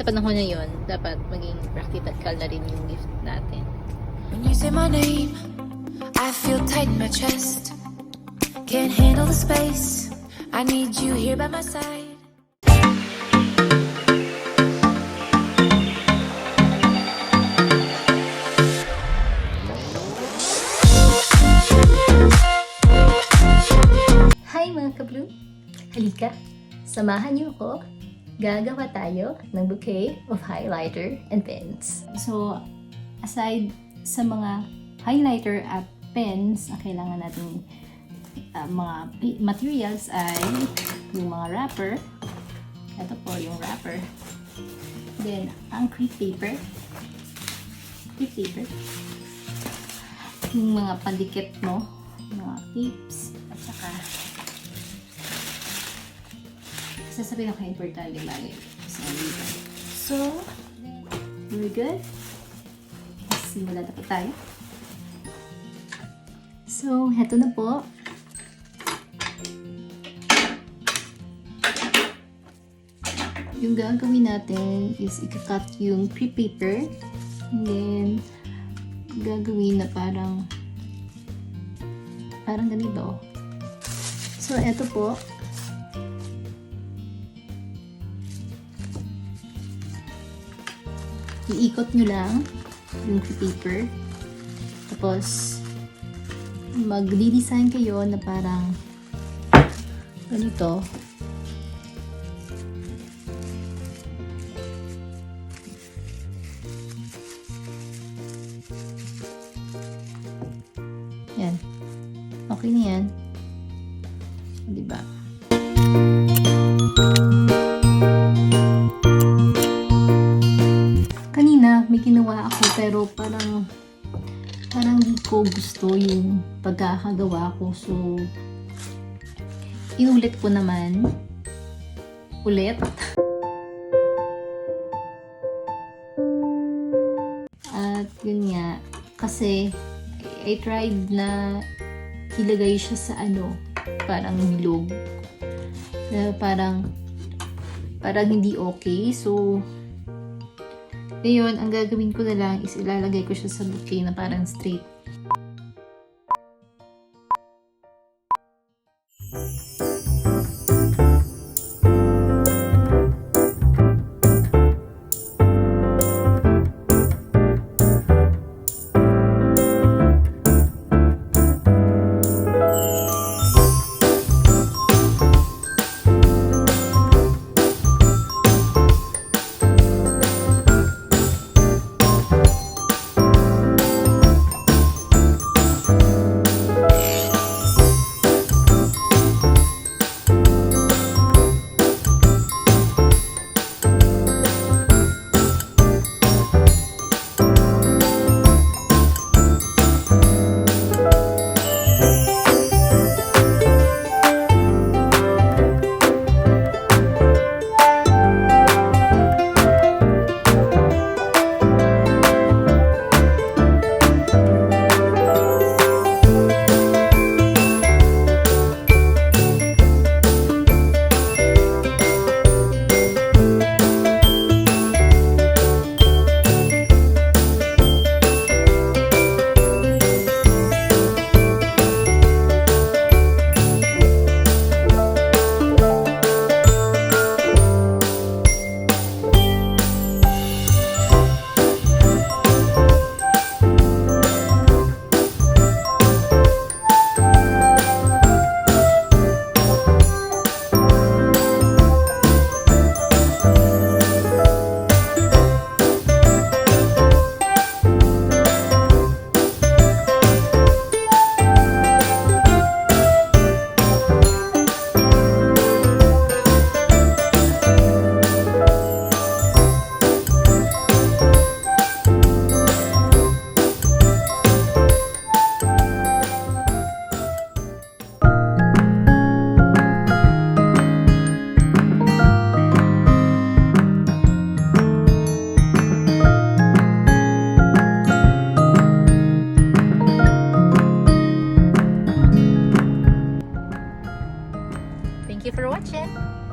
sa panahon na yun, dapat maging practical na rin yung gift natin. When you say my name, I feel tight in my chest. Can't handle the space. I need you here by my side. Hi mga ka-blue! Halika, samahan niyo ako. Gagawa tayo ng bouquet of highlighter and pens. So, aside sa mga highlighter at pens na kailangan natin mga materials ay yung mga wrapper. Ito po yung wrapper. Then, ang crepe paper. Yung mga pandikit mo, mga tips, at saka isa sa pinaka-importante bagay sa dito. So, very good. Simula na po tayo. So, heto na po. Yung gagawin natin is ikakat yung crepe paper. And then, gagawin na parang ganito. So, eto po. Iikot nyo lang yung paper. Tapos, magdi-design kayo na parang ganito. Yan. Okay na yan. Diba? May ginawa ako pero parang di ko gusto yung pagkakagawa ko, so inulit ko naman ulit. At yun nga, kasi I tried na ilagay siya sa parang bilog, parang hindi okay. So ngayon, ang gagawin ko na lang is ilalagay ko siya sa bouquet na parang straight. Thank you for watching!